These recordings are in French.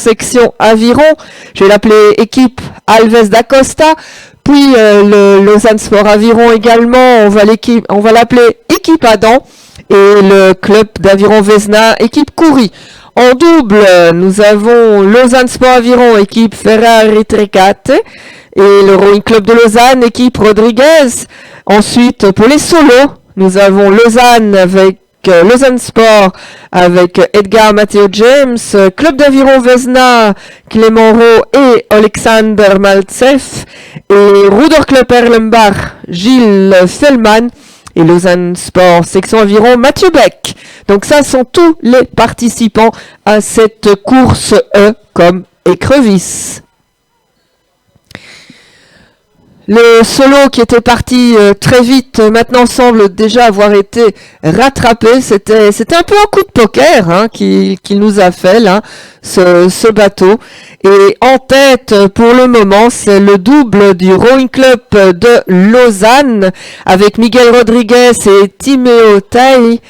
section aviron. Je vais l'appeler équipe Alves da Costa. Puis le Lausanne Sport Aviron également, on va l'appeler équipe Adam. Et le club d'aviron Vesna, équipe Coury. En double, nous avons Lausanne Sport Aviron, équipe Ferrari Trecate. Et le Rowing Club de Lausanne, équipe Rodriguez. Ensuite, pour les solos, nous avons Lausanne avec Lausanne Sport avec Edgar Matteo James, Club d'aviron Vesna, Clément Rowe et Alexander Maltsev, et Ruder Club Erlenbach, Gilles Fellman, et Lausanne Sport section aviron Mathieu Beck. Donc ça sont tous les participants à cette course E comme écrevisse. Le solo qui était parti très vite maintenant semble déjà avoir été rattrapé. C'était un peu un coup de poker qu'il nous a fait là, ce bateau. Et en tête pour le moment, c'est le double du Rowing Club de Lausanne avec Miguel Rodriguez et Timéo Tai.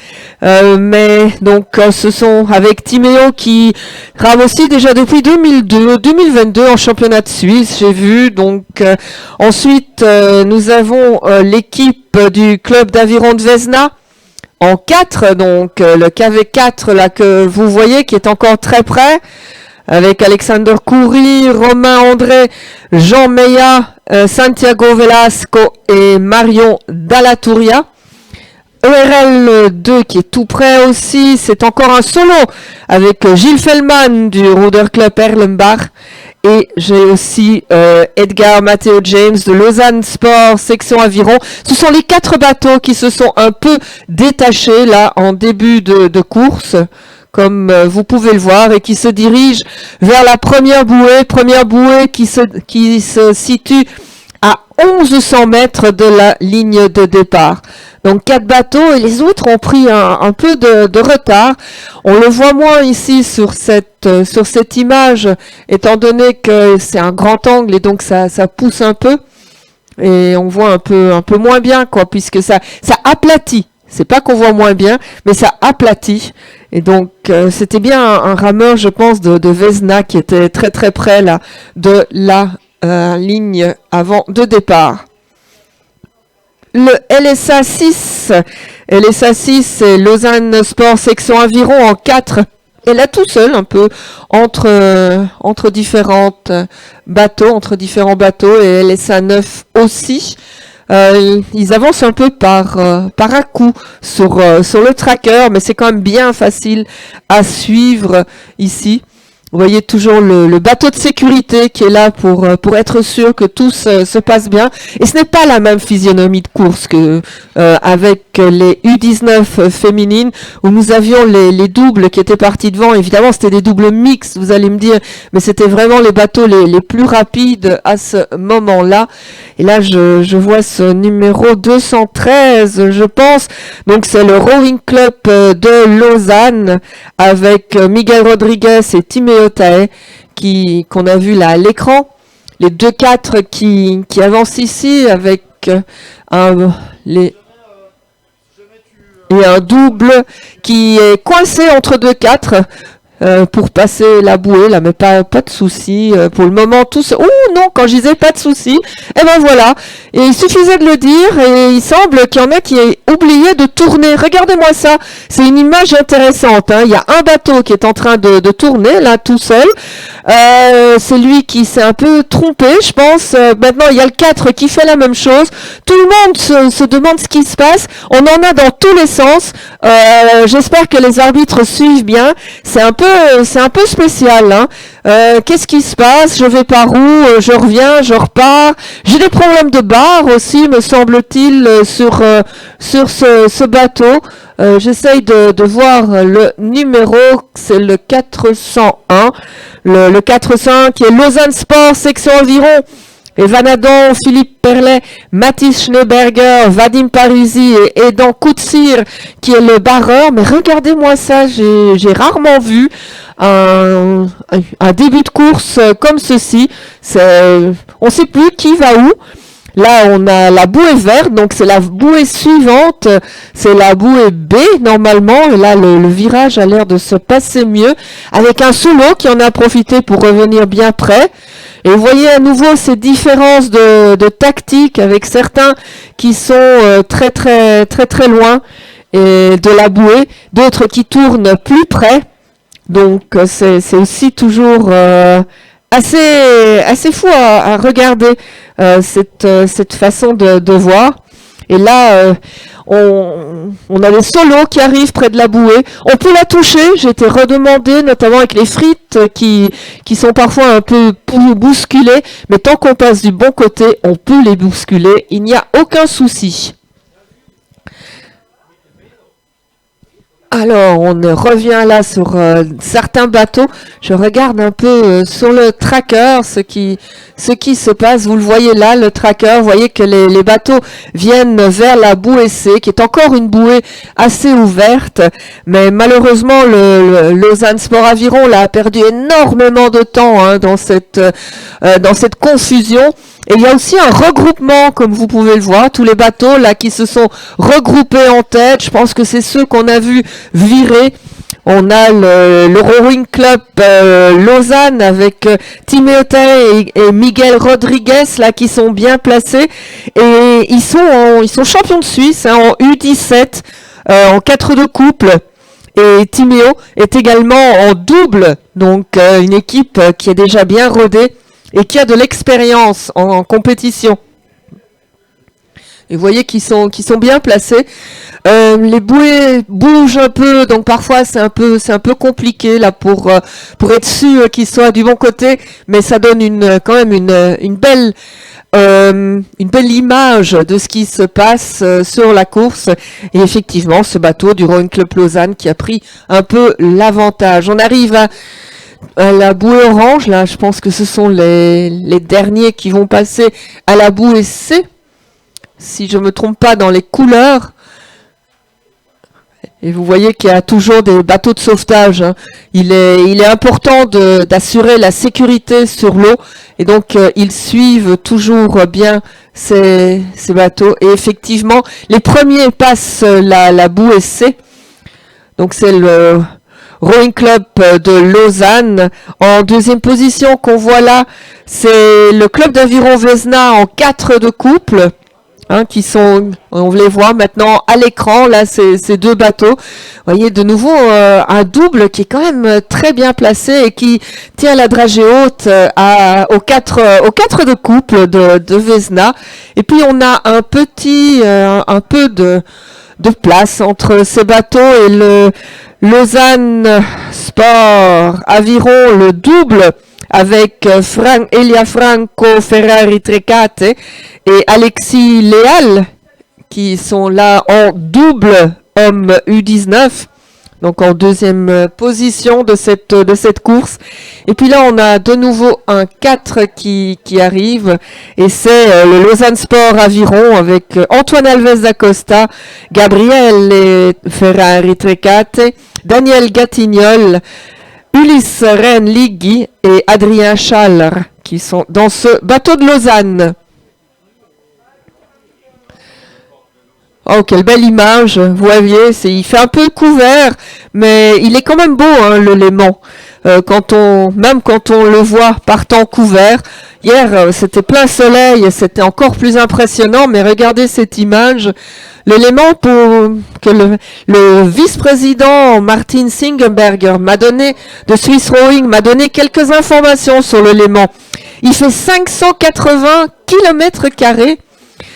Mais donc ce sont avec Timéo qui rame aussi déjà depuis 2022 en championnat de Suisse, j'ai vu. Donc ensuite nous avons l'équipe du club d'aviron de Vesna en 4, donc le KV4 là que vous voyez qui est encore très près, avec Alexander Coury, Romain André, Jean Meillat, Santiago Velasco et Marion Dallatouria. ERL 2 qui est tout près aussi, c'est encore un solo avec Gilles Fellman du Ruder Club Erlenbach. Et j'ai aussi Edgar Matteo James de Lausanne Sport section aviron. Ce sont les 4 bateaux qui se sont un peu détachés là en début de course, comme vous pouvez le voir, et qui se dirigent vers la première bouée qui se situe à 1100 mètres de la ligne de départ. Donc 4 bateaux et les autres ont pris un peu de retard. On le voit moins ici sur cette image, étant donné que c'est un grand angle et donc ça pousse un peu. Et on voit un peu moins bien, quoi, puisque ça aplatit. C'est pas qu'on voit moins bien, mais ça aplatit. Et donc c'était bien un rameur, je pense, de Vesna qui était très très près là de la ligne avant de départ. Le LSA 6, c'est Lausanne Sport section aviron en 4. Et là tout seul un peu entre différents bateaux et LSA 9 aussi. Ils avancent un peu par à coup sur le tracker, mais c'est quand même bien facile à suivre ici. Vous voyez toujours le bateau de sécurité qui est là pour être sûr que tout se passe bien. Et ce n'est pas la même physionomie de course que avec les U19 féminines où nous avions les doubles qui étaient partis devant. Évidemment, c'était des doubles mixtes, vous allez me dire, mais c'était vraiment les bateaux les plus rapides à ce moment-là. Et là, je vois ce numéro 213, je pense. Donc, c'est le Rowing Club de Lausanne avec Miguel Rodriguez et Timéo Tai qu'on a vu là à l'écran. Les 2-4 qui avancent ici avec et un double qui est coincé entre 2-4 pour passer la bouée là, mais pas de souci pour le moment. Non, quand je disais pas de souci, et ben voilà. Et il suffisait de le dire et il semble qu'il y en a qui aient oublié de tourner. Regardez-moi ça, c'est une image intéressante. Il y a un bateau qui est en train de tourner là tout seul. C'est lui qui s'est un peu trompé, je pense. Maintenant, il y a le 4 qui fait la même chose. Tout le monde se demande ce qui se passe. On en a dans tous les sens. J'espère que les arbitres suivent bien. C'est un peu spécial. Qu'est-ce qui se passe? Je vais par où? Je reviens, je repars. J'ai des problèmes de barre aussi, me semble-t-il, sur ce bateau. J'essaye de voir le numéro, c'est le 401. Le 401 qui est Lausanne Sport, section environ. Et Vanadon, Philippe Perlet, Mathis Schneeberger, Vadim Parisi et Edan Koutsir qui est le barreur. Mais regardez-moi ça, j'ai rarement vu un début de course comme ceci. On ne sait plus qui va où. Là, on a la bouée verte, donc c'est la bouée suivante, c'est la bouée B normalement. Et là, le virage a l'air de se passer mieux, avec un sous-lot qui en a profité pour revenir bien près. Et vous voyez à nouveau ces différences de tactique, avec certains qui sont très loin et de la bouée, d'autres qui tournent plus près. Donc c'est aussi toujours assez fou à regarder cette façon de voir. Et là, on a les solos qui arrivent près de la bouée. On peut la toucher, j'ai été redemandé, notamment avec les frites qui sont parfois un peu bousculées, mais tant qu'on passe du bon côté, on peut les bousculer, il n'y a aucun souci. Alors, on revient là sur certains bateaux. Je regarde un peu sur le tracker ce qui se passe. Vous le voyez là, le tracker. Vous voyez que les bateaux viennent vers la bouée C, qui est encore une bouée assez ouverte. Mais malheureusement, le Lausanne Sport Aviron là, a perdu énormément de temps dans cette confusion. Et il y a aussi un regroupement, comme vous pouvez le voir, tous les bateaux là qui se sont regroupés en tête. Je pense que c'est ceux qu'on a vu virer. On a le Rowing Club Lausanne avec Timothée et Miguel Rodriguez là qui sont bien placés. Et ils sont champions de Suisse en U17 en 4 de couple. Et Timéo est également en double, donc une équipe qui est déjà bien rodée et qui a de l'expérience en compétition. Et vous voyez qu'ils sont bien placés. Les bouées bougent un peu, donc parfois c'est un peu compliqué là pour être sûr qu'ils soient du bon côté, mais ça donne quand même une belle image de ce qui se passe sur la course. Et effectivement, ce bateau du Rowing Club Lausanne qui a pris un peu l'avantage. On arrive à la bouée orange, là, je pense que ce sont les derniers qui vont passer à la bouée C, si je me trompe pas dans les couleurs. Et vous voyez qu'il y a toujours des bateaux de sauvetage. Il est important d'assurer la sécurité sur l'eau. Et donc, ils suivent toujours bien ces bateaux. Et effectivement, les premiers passent la bouée C. Donc, c'est le Rowing Club de Lausanne. En deuxième position qu'on voit là, c'est le club d'aviron Vesna en 4 de couple. Qui sont, on les voit maintenant à l'écran, là, ces 2 bateaux. Vous voyez, de nouveau, un double qui est quand même très bien placé et qui tient la dragée haute aux 4 de couple de Vesna. Et puis, on a un peu de place entre ces bateaux et le Lausanne Sport Aviron, le double, avec Elia Franco Ferrari Trecate et Alexis Léal, qui sont là en double homme U19, donc en deuxième position de cette course. Et puis là, on a de nouveau un 4 qui arrive, et c'est le Lausanne Sport Aviron avec Antoine Alves da Costa, Gabriel Ferrari Trecate, Daniel Gatignol, Ulysse Rennes-Ligui et Adrien Schaller qui sont dans ce bateau de Lausanne. Oh, quelle belle image, vous voyez, il fait un peu couvert, mais il est quand même beau, le Léman. Même quand on le voit partant couvert. Hier, c'était plein soleil, c'était encore plus impressionnant, mais regardez cette image. Le Léman, que le vice-président Martin Singenberger de Swiss Rowing m'a donné quelques informations sur le Léman. Il fait 580 km²,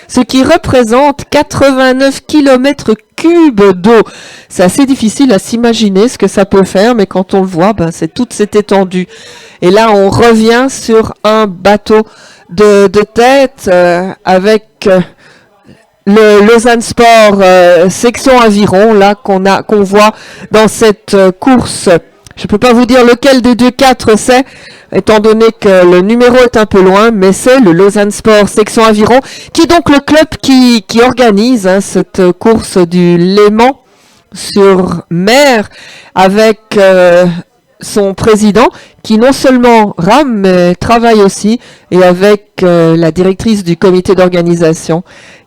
ce qui représente 89 km³ d'eau. C'est assez difficile à s'imaginer ce que ça peut faire, mais quand on le voit, c'est toute cette étendue. Et là, on revient sur un bateau de tête avec le Lausanne Sport section aviron là qu'on voit dans cette course. Je peux pas vous dire lequel des 2-4 c'est, étant donné que le numéro est un peu loin, mais c'est le Lausanne Sport section aviron, qui est donc le club qui organise cette course du Léman sur mer, avec son président, qui non seulement rame, mais travaille aussi, et avec la directrice du comité d'organisation,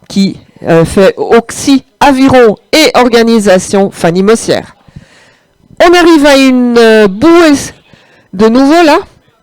qui fait aussi aviron et organisation, Fanny Mossière. On arrive à une bouée de nouveau là.